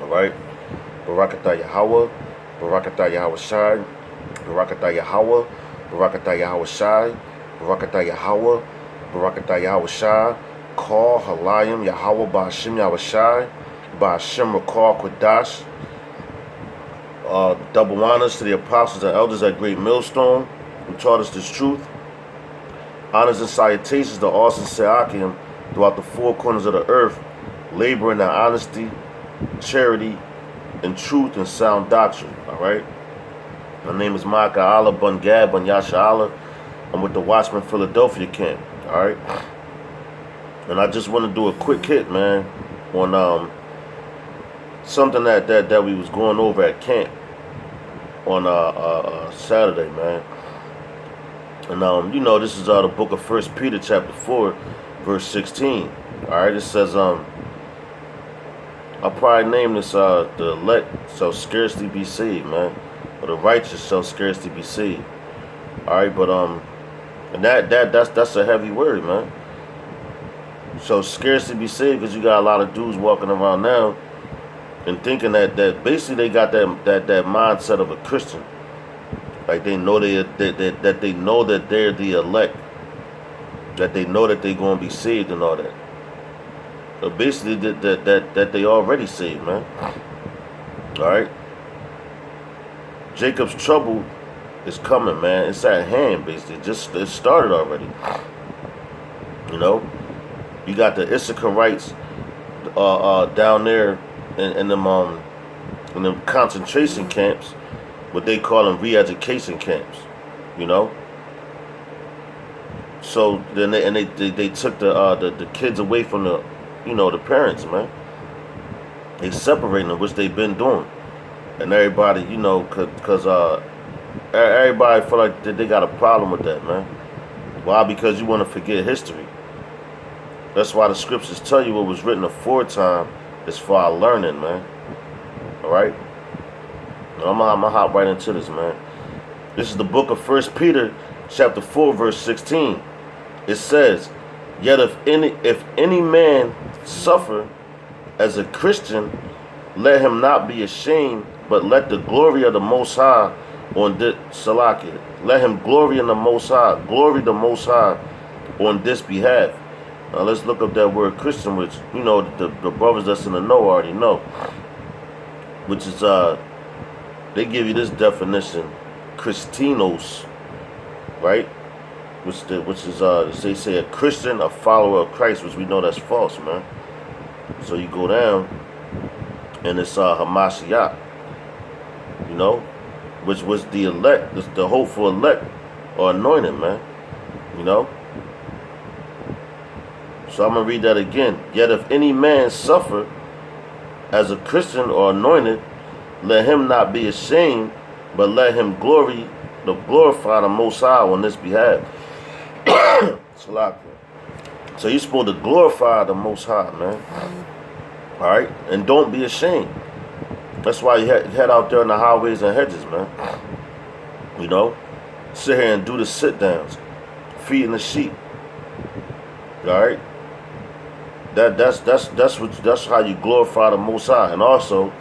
Alright? Barakatah Yahweh, Barakatah Yahweh Shai, Barakatah Yahweh, Barakatah Yahweh Shai, Barakatah Yahweh, Barakatah Yahweh Shai, Call Halayim Yahweh Ba'ashim Yahweh Shai, Ba'ashim Rakal Quadash. Double honors to the apostles and elders at Great Millstone who taught us this truth. Honors and salutations to all sincere Akim throughout the four corners of the earth, laboring in honesty, charity, and truth and sound doctrine. Alright? My name is Micah Allah Bun Gab Bun Yasha Allah. I'm with the Watchman Philadelphia camp. Alright? And I just want to do a quick hit, man, on something that we was going over at camp on Saturday, man. And this is the book of First Peter chapter 4, verse 16. Alright, it says, I'll probably name this the elect shall scarcely be saved, man. Or the righteous shall scarcely be saved. Alright, but and that's a heavy word, man. So scarcely be saved, because you got a lot of dudes walking around now and thinking that basically they got that mindset of a Christian. Like they know that they know that they're the elect, that they know that they're gonna be saved and all that. But basically that they already saved, man. Alright? Jacob's trouble is coming, man. It's at hand, basically. It started already. You know? You got the Issacharites down there in them concentration camps, what they call them re-education camps, you know. So then they took the kids away from the parents, man. They separating them, which they've been doing, and everybody, cause everybody feel like they got a problem with that, man. Why? Because you want to forget history. That's why the scriptures tell you what was written aforetime is for our learning, man. Alright? I'm gonna hop right into this, man. This is the book of First Peter, chapter 4, verse 16. It says, "Yet if any man suffer as a Christian, let him not be ashamed, but let the glory of the Most High on this Salakia. Let him glory in the Most High, glory the Most High on this behalf." Now let's look up that word Christian, which the brothers that's in the know already know. Which is they give you this definition, Christinos, right? Which is they say a Christian, a follower of Christ, which we know that's false, man. So you go down, and it's Hamashiach, which was the elect, the hopeful elect or anointed, man, So I'm going to read that again. "Yet if any man suffer as a Christian or anointed, let him not be ashamed, but let him glorify the Most High on this behalf." So you're supposed to glorify the Most High, man. Alright? And don't be ashamed. That's why you head out there in the highways and hedges, man. Sit here and do the sit-downs, feeding the sheep. Alright? That's how you glorify the Most High. And also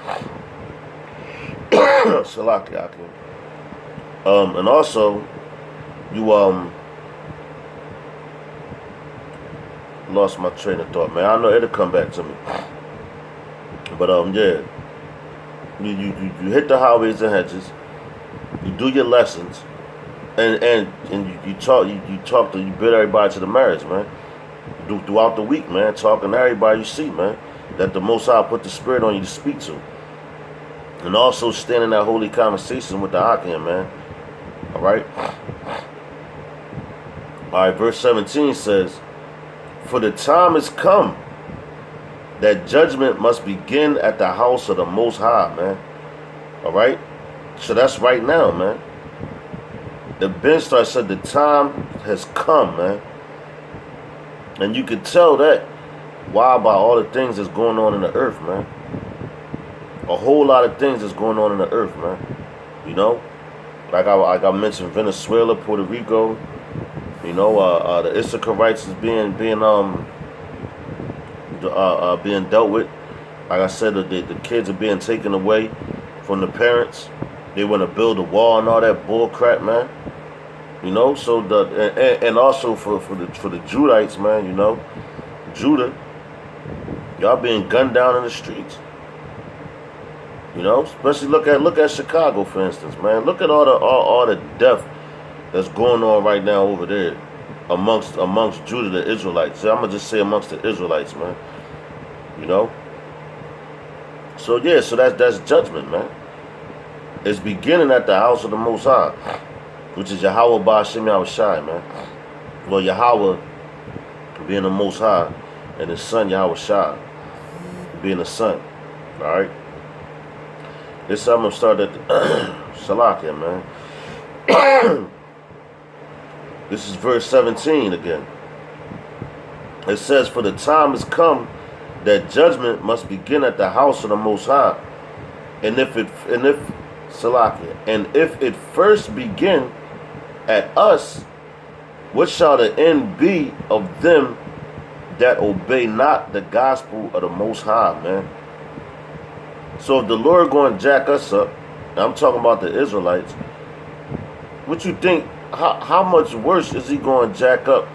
and also you lost my train of thought, man. I know it'll come back to me. But yeah. You hit the highways and hedges, you do your lessons, and you bid everybody to the marriage, man. Throughout the week, man, talking to everybody you see, man, that the Most High put the Spirit on you to speak to. And also stand in that holy conversation with the Akim, man. Alright? Alright, verse 17 says, "For the time is come that judgment must begin at the house of the Most High," man. Alright? So that's right now, man. The Ben Star said the time has come, man. And you can tell that why by all the things that's going on in the earth, man. A whole lot of things that's going on in the earth, man. Like I mentioned, Venezuela, Puerto Rico. The Issacharites is being dealt with. Like I said, the kids are being taken away from the parents. They want to build a wall and all that bull crap, man. You know, so and also for the Judites, man. You know, Judah, y'all being gunned down in the streets. You know, especially look at Chicago, for instance, man. Look at all the death that's going on right now over there amongst Judah, the Israelites. I'm gonna just say amongst the Israelites, man. You know. So yeah, so that's judgment, man. It's beginning at the house of the Most High, which is Yahweh Ba'Shem Yahushai, man. Well, Yahweh being the Most High, and His Son Yahushai being the Son. All right. This I'm gonna start at Salakia, man. This is verse 17 again. It says, "For the time has come that judgment must begin at the house of the Most High, and if Salakia, and if it first begin at us, what shall the end be of them that obey not the gospel of the Most High, man?" So if the Lord going to jack us up, and I'm talking about the Israelites, what you think? How much worse is He going to jack up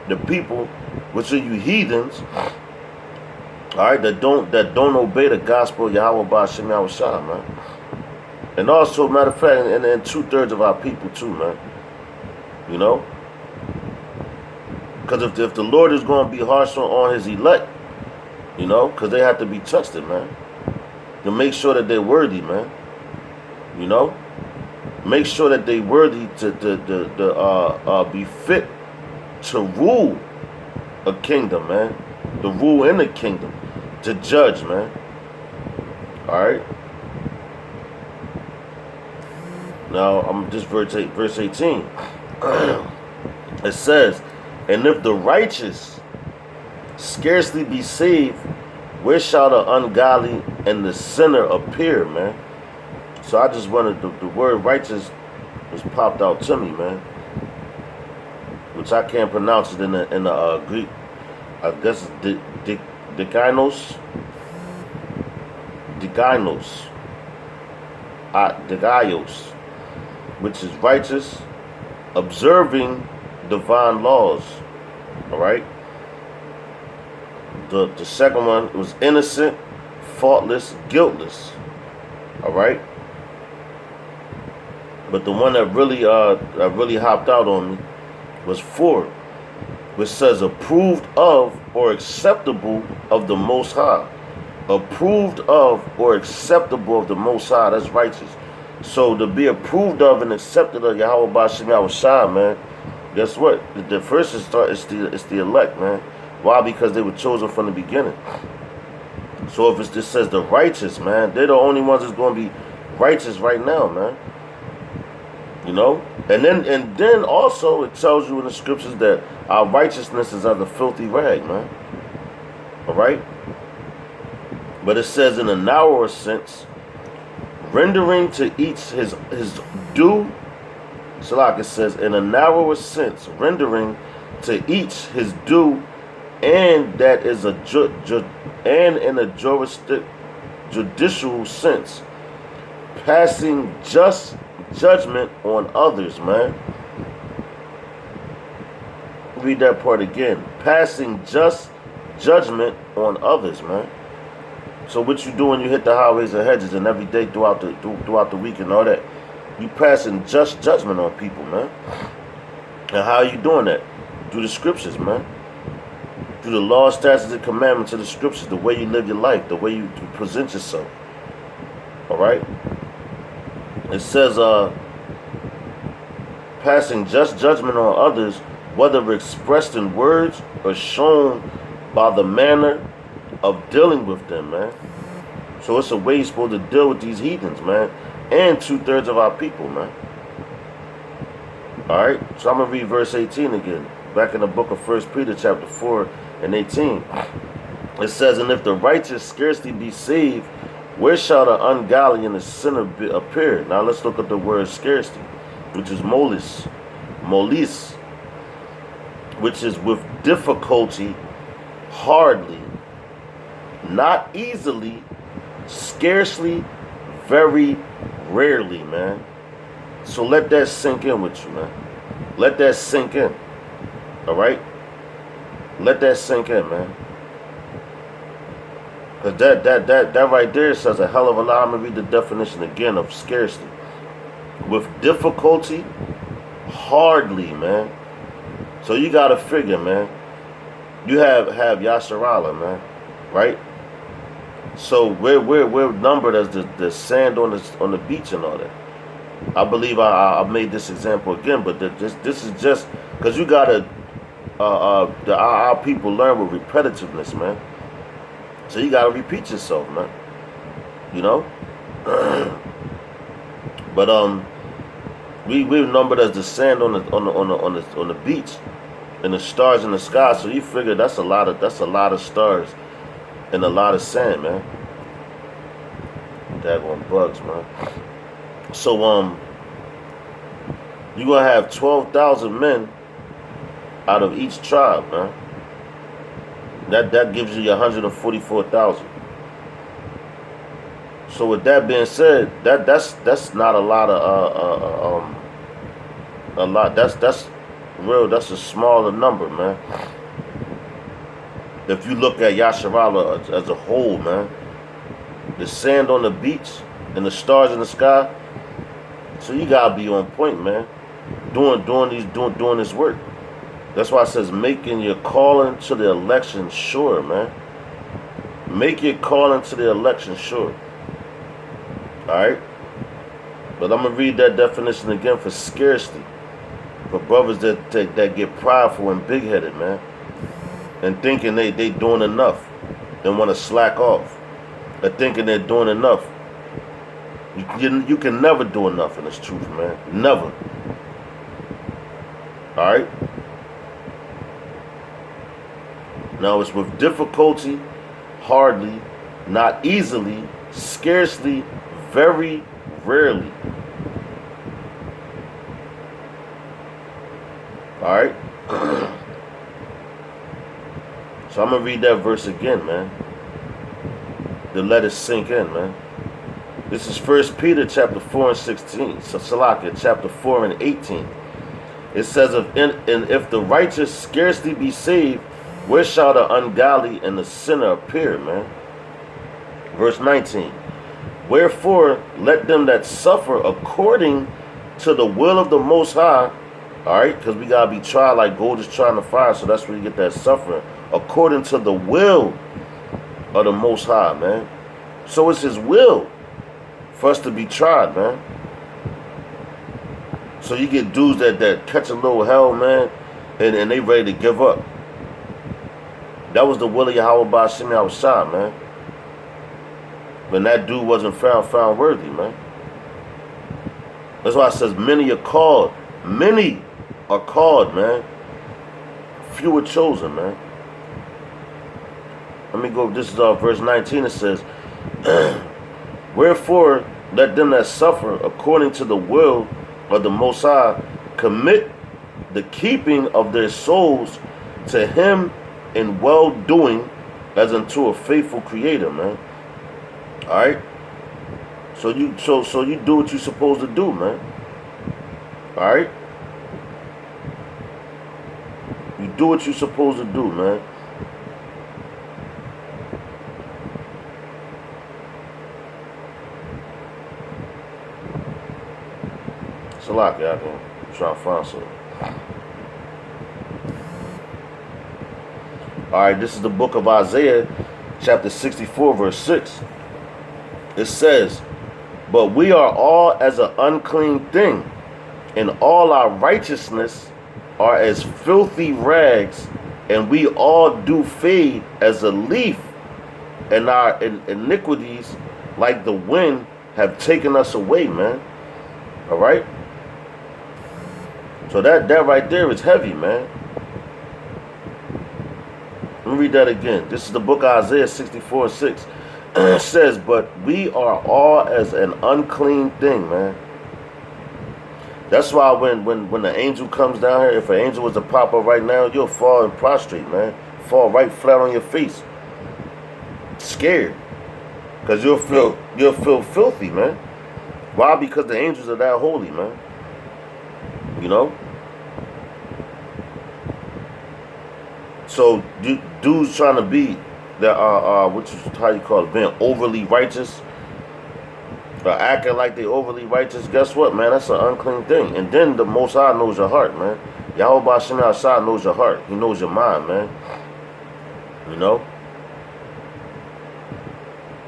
the people, which are you heathens? All right, that don't obey the gospel of Yahweh Ba'Shem Yahushua, man. And also, matter of fact, and 2/3 of our people too, man. You know, because if the Lord is going to be harsh on His elect, you know, because they have to be trusted, man, to make sure that they're worthy, man. You know, make sure that they're worthy to be fit to rule a kingdom, man. To rule in the kingdom, to judge, man. All right. Now I'm just verse 18. It says, "And if the righteous scarcely be saved, where shall the ungodly and the sinner appear, man?" So I just wanted the word righteous was popped out to me, man, which I can't pronounce it in the Greek. I guess it's dikainos, which is righteous, observing divine laws. All right. The second one was innocent, faultless, guiltless. All right. But the one that really hopped out on me was 4, which says approved of or acceptable of the Most High. Approved of or acceptable of the Most High. That's righteous. So to be approved of and accepted of Yahweh Ba'Shem Yahushua, man, guess what? The first is the elect, man. Why? Because they were chosen from the beginning. So if it says the righteous, man, they're the only ones that's going to be righteous right now, man. You know? And then also it tells you in the scriptures that our righteousness is as a filthy rag, man. All right? But it says in a narrower sense, rendering to each his due. So like it says, in a narrower sense, rendering to each his due, and that is and in a judicial sense, passing just judgment on others, man. Read that part again. Passing just judgment on others, man. So what you do when you hit the highways and hedges and every day throughout the week and all that, you passing just judgment on people, man. And how are you doing that? Through the scriptures, man. Through the law, statutes, and commandments of the scriptures, the way you live your life, the way you present yourself. All right? It says, passing just judgment on others, whether expressed in words or shown by the manner of dealing with them, man. So it's a way you're supposed to deal with these heathens, man. And 2/3 of our people, man. Alright? So I'm going to read verse 18 again. Back in the book of 1 Peter chapter 4 and 18. It says, "And if the righteous scarcely be saved, where shall the ungodly and the sinner appear?" Now let's look at the word scarcely, which is molis, which is with difficulty, hardly, not easily, Scarcely, very rarely, man. So let that sink in with you, man. Let that sink in. All right? Let that sink in, man. Because that right there says a hell of a lot. I'm going to read the definition again of scarcely. With difficulty, hardly, man. So you got to figure, man. You have Yasharala, man. Right? So we're numbered as the sand on the beach and all that. I believe I made this example again, but this is just because you gotta our people learn with repetitiveness, man. So you gotta repeat yourself, man. You know. But we're numbered as the sand on the beach, and the stars in the sky. So you figure that's a lot of stars and a lot of sand, man. Daggone bugs, man. So you're gonna have 12,000 men out of each tribe, man. That gives you 144,000. So with that being said, that's not a lot of a lot. That's real. That's a smaller number, man. If you look at Yasharala as a whole, man, the sand on the beach and the stars in the sky. So you gotta be on point, man. Doing this work. That's why it says making your calling to the election sure, man. Make your calling to the election sure. Alright? But I'm gonna read that definition again for scarcely. For brothers that get prideful and big headed, man. And thinking they doing enough and wanna slack off. Or thinking they're doing enough. You can never do enough in this truth, man. Never. Alright? Now it's with difficulty, hardly, not easily, scarcely, very rarely. Alright? So I'm going to read that verse again, man. To let it sink in, man. This is 1 Peter chapter 4 and 16. So Salakia chapter 4 and 18. It says, if the righteous scarcely be saved, where shall the ungodly and the sinner appear, man? Verse 19. Wherefore, let them that suffer according to the will of the Most High, all right, because we got to be tried like gold is trying to fire, so that's where you get that suffering, according to the will of the Most High, man. So it's His will for us to be tried, man. So you get dudes that catch a little hell, man, and they ready to give up. That was the will of Yahweh by Shemi Awashai, man. When that dude wasn't found worthy, man. That's why it says many are called. Many are called, man. Few are chosen, man. Let me go. This is verse 19. It says, wherefore let them that suffer according to the will of the Most High commit the keeping of their souls to Him in well-doing as unto a faithful Creator, man. All right. So you do what you're supposed to do, man. All right. You do what you're supposed to do, man. It's a lot, y'all can try to find something. Alright, this is the book of Isaiah, chapter 64, verse 6. It says, but we are all as an unclean thing, and all our righteousness are as filthy rags, and we all do fade as a leaf, and our iniquities, like the wind, have taken us away, man. Alright? So that right there is heavy, man. Let me read that again. This is the book of Isaiah 64 and 6. It says, but we are all as an unclean thing, man. That's why when the angel comes down here, if an angel was to pop up right now, you'll fall and prostrate, man. Fall right flat on your face. Scared. Because you'll feel filthy, man. Why? Because the angels are that holy, man. You know? So dudes trying to be that which is how you call it, being overly righteous, or acting like they overly righteous. Guess what, man? That's an unclean thing. And then the Most High knows your heart, man. Yahweh Shem Shah knows your heart. He knows your mind, man. You know.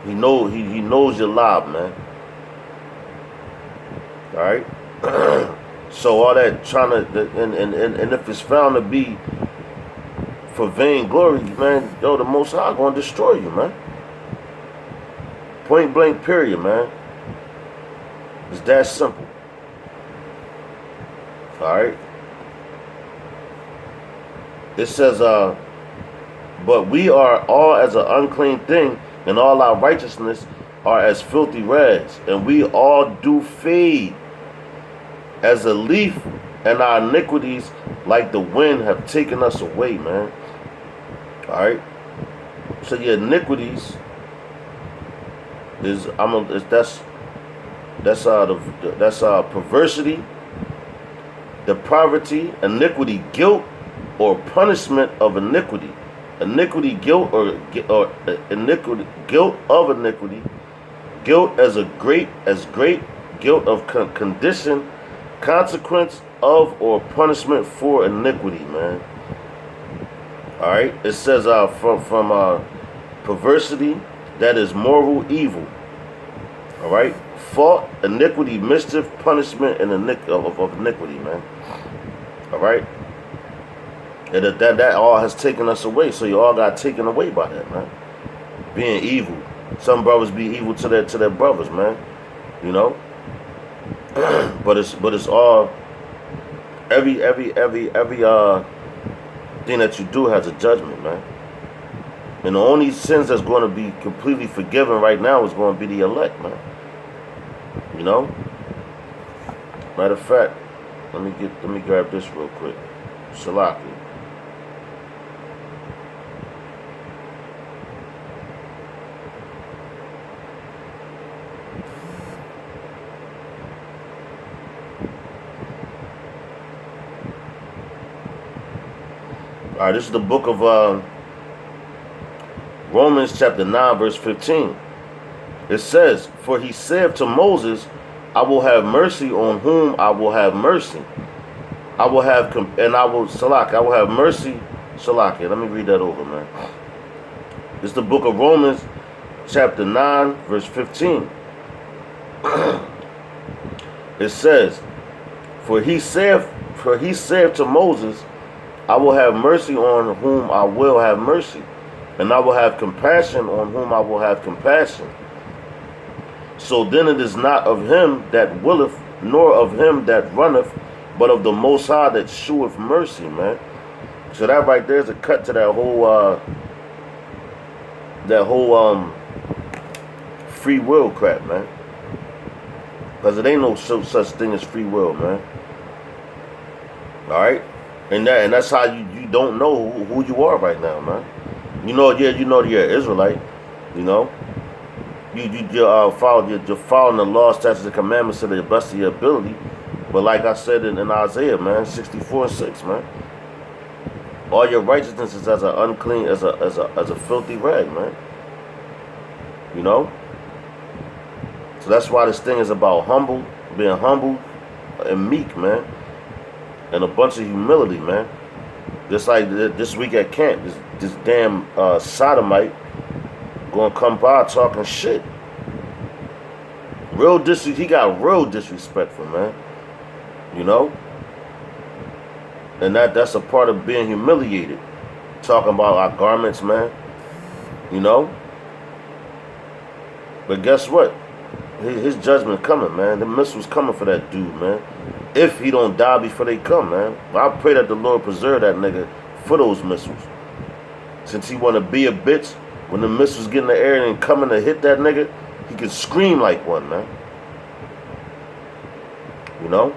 He knows your lob, man. All right. So all that trying to and if it's found to be for vain glory, man, yo, the Most High gonna destroy you, man. Point blank, period, man. It's that simple. All right. It says, but we are all as an unclean thing, and all our righteousness are as filthy rags, and we all do fade as a leaf, and our iniquities, like the wind, have taken us away, man. All right. So your iniquities is that's perversity, depravity, iniquity, guilt, or punishment of iniquity. Iniquity, guilt, or iniquity, guilt of iniquity. Guilt as great guilt of condition, consequence of, or punishment for iniquity, man. All right. It says from perversity, that is moral evil. All right. Fault, iniquity, mischief, punishment, and of iniquity, man. All right. And that all has taken us away. So you all got taken away by that, man. Being evil. Some brothers be evil to their brothers, man. You know. but it's all every thing that you do has a judgment, man. And the only sins that's going to be completely forgiven right now is going to be the elect, man. You know. Matter of fact, let me grab this real quick. Shalaki. All right, this is the book of Romans chapter 9, verse 15. It says, for he said to Moses, I will have mercy on whom I will have mercy. I will have, I will have mercy. Salaki, let me read that over, man. It's the book of Romans chapter 9, verse 15. It says, for he said to Moses, I will have mercy on whom I will have mercy, and I will have compassion on whom I will have compassion. So then it is not of him that willeth, nor of him that runneth, but of the Most High that sheweth mercy, man. So that right there is a cut to that whole free will crap, man. Because it ain't no such thing as free will, man. All right. And that's how you don't know who you are right now, man. You know you're an Israelite. You know, you're following the law, statutes, and commandments to the best of your ability. But like I said in Isaiah, man, 64:6, man, all your righteousness is as a filthy rag, man. You know. So that's why this thing is about being humble and meek, man. And a bunch of humility, man. Just like this week at camp, this damn sodomite gonna come by talking shit. He got real disrespectful, man. You know? And that's a part of being humiliated. Talking about our garments, man. You know? But guess what? His judgment coming, man. The missiles coming for that dude, man. If he don't die before they come, man. I pray that the Lord preserve that nigga for those missiles. Since he want to be a bitch, when the missiles get in the air and coming to hit that nigga, he can scream like one, man. You know?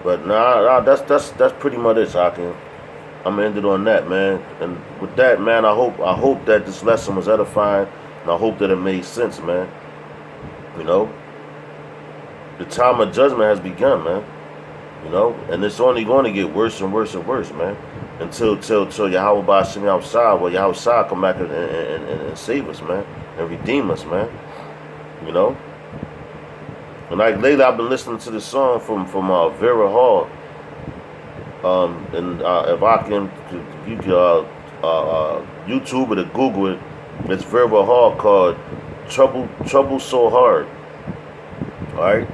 But nah, that's pretty much it, Hakim. I'm gonna end it on that, man. And with that, man, I hope that this lesson was edifying, and I hope that it made sense, man. You know, the time of judgment has begun, man. You know, and it's only going to get worse and worse and worse, man. Until Yahweh Bashim outside, well, Yahweh outside come back and save us, man, and redeem us, man. You know, and like lately, I've been listening to this song from Vera Hall. And if I can, you can YouTube it or Google it. It's Vera Hall called "Trouble So Hard." All right.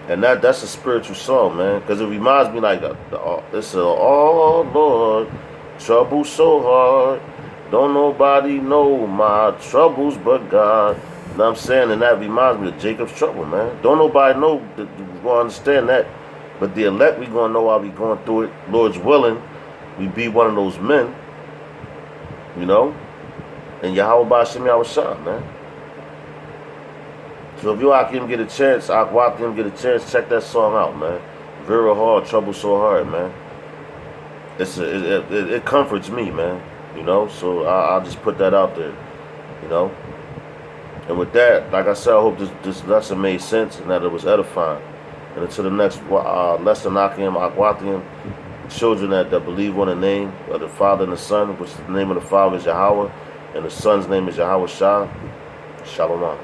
And that's a spiritual song, man, because it reminds me like it's a oh Lord, trouble so hard, don't nobody know my troubles but God. You know what I'm saying? And that reminds me of Jacob's trouble, man. Don't nobody know that we gonna understand that, but the elect we gonna know while we going through it. Lord's willing, we be one of those men, you know. And Yahweh Bashim Yahushua, man. So if you Akim get a chance, Akwakim get a chance, check that song out, man. Vera Hard, Trouble So Hard, man. It comforts me, man. You know, so I'll just put that out there, you know. And with that, like I said, I hope this lesson made sense and that it was edifying. And until the next lesson, Akim, Akwakim, children that believe on the name of the Father and the Son, which the name of the Father is Yahweh, and the Son's name is Yahweh Shah. Shalom.